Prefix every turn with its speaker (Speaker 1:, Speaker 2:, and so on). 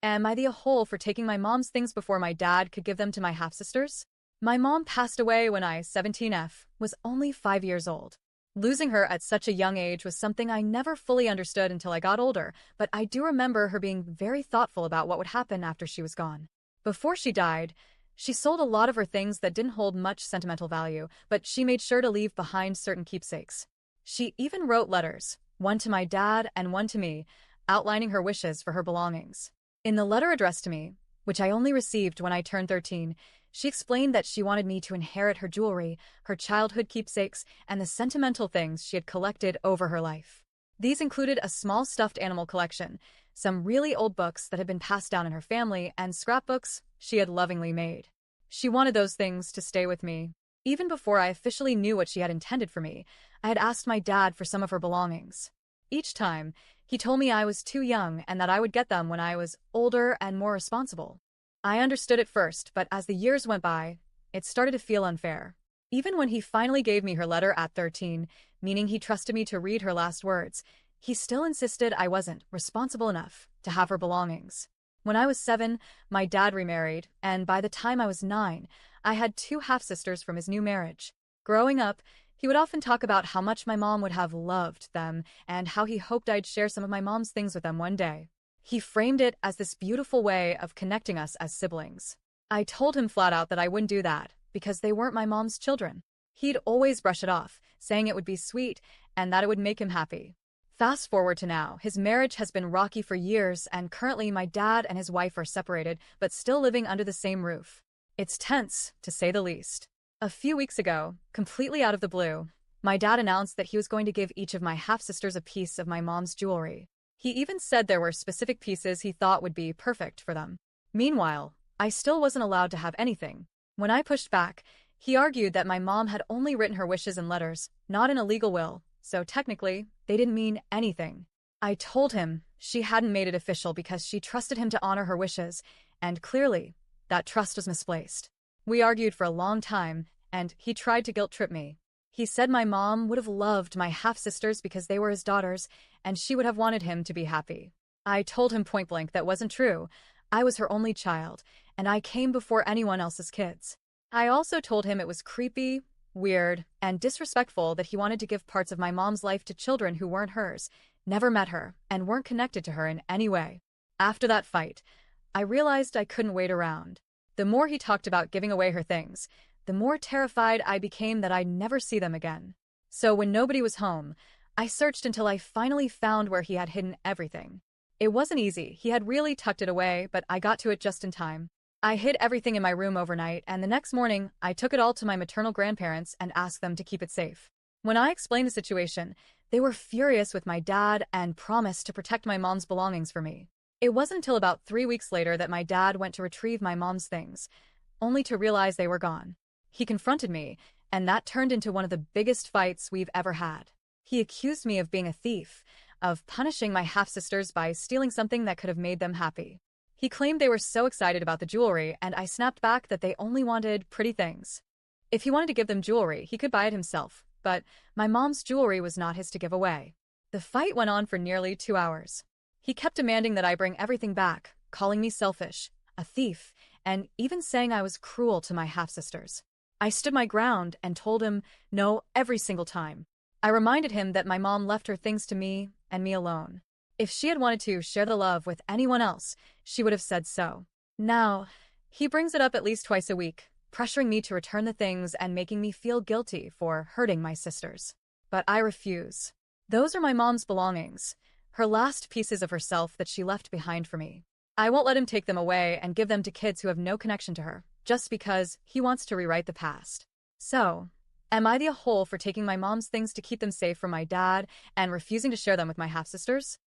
Speaker 1: Am I the a-hole for taking my mom's things before my dad could give them to my half-sisters? My mom passed away when I, 17F, was only 5 years old. Losing her at such a young age was something I never fully understood until I got older, but I do remember her being very thoughtful about what would happen after she was gone. Before she died, she sold a lot of her things that didn't hold much sentimental value, but she made sure to leave behind certain keepsakes. She even wrote letters, one to my dad and one to me, outlining her wishes for her belongings. In the letter addressed to me, which I only received when I turned 13, she explained that she wanted me to inherit her jewelry, her childhood keepsakes, and the sentimental things she had collected over her life. These included a small stuffed animal collection, some really old books that had been passed down in her family, and scrapbooks she had lovingly made. She wanted those things to stay with me. Even before I officially knew what she had intended for me, I had asked my dad for some of her belongings. Each time, he told me I was too young and that I would get them when I was older and more responsible. I understood at first, but as the years went by, it started to feel unfair. Even when he finally gave me her letter at 13, meaning he trusted me to read her last words, he still insisted I wasn't responsible enough to have her belongings. When I was 7, my dad remarried, and by the time I was 9, I had 2 half-sisters from his new marriage. Growing up, he would often talk about how much my mom would have loved them and how he hoped I'd share some of my mom's things with them one day. He framed it as this beautiful way of connecting us as siblings. I told him flat out that I wouldn't do that because they weren't my mom's children. He'd always brush it off, saying it would be sweet and that it would make him happy. Fast forward to now, his marriage has been rocky for years, and currently my dad and his wife are separated but still living under the same roof. It's tense, to say the least. A few weeks ago, completely out of the blue, my dad announced that he was going to give each of my half-sisters a piece of my mom's jewelry. He even said there were specific pieces he thought would be perfect for them. Meanwhile, I still wasn't allowed to have anything. When I pushed back, he argued that my mom had only written her wishes in letters, not in a legal will, so technically, they didn't mean anything. I told him she hadn't made it official because she trusted him to honor her wishes, and clearly, that trust was misplaced. We argued for a long time, and he tried to guilt-trip me. He said my mom would have loved my half-sisters because they were his daughters, and she would have wanted him to be happy. I told him point-blank that wasn't true. I was her only child, and I came before anyone else's kids. I also told him it was creepy, weird, and disrespectful that he wanted to give parts of my mom's life to children who weren't hers, never met her, and weren't connected to her in any way. After that fight, I realized I couldn't wait around. The more he talked about giving away her things, the more terrified I became that I'd never see them again. So when nobody was home, I searched until I finally found where he had hidden everything. It wasn't easy, he had really tucked it away, but I got to it just in time. I hid everything in my room overnight, and the next morning, I took it all to my maternal grandparents and asked them to keep it safe. When I explained the situation, they were furious with my dad and promised to protect my mom's belongings for me. It wasn't until about 3 weeks later that my dad went to retrieve my mom's things, only to realize they were gone. He confronted me, and that turned into one of the biggest fights we've ever had. He accused me of being a thief, of punishing my half-sisters by stealing something that could have made them happy. He claimed they were so excited about the jewelry, and I snapped back that they only wanted pretty things. If he wanted to give them jewelry, he could buy it himself, but my mom's jewelry was not his to give away. The fight went on for nearly 2 hours. He kept demanding that I bring everything back, calling me selfish, a thief, and even saying I was cruel to my half-sisters. I stood my ground and told him no every single time. I reminded him that my mom left her things to me and me alone. If she had wanted to share the love with anyone else, she would have said so. Now, he brings it up at least twice a week, pressuring me to return the things and making me feel guilty for hurting my sisters. But I refuse. Those are my mom's belongings, her last pieces of herself that she left behind for me. I won't let him take them away and give them to kids who have no connection to her, just because he wants to rewrite the past. So, am I the a-hole for taking my mom's things to keep them safe from my dad and refusing to share them with my half-sisters?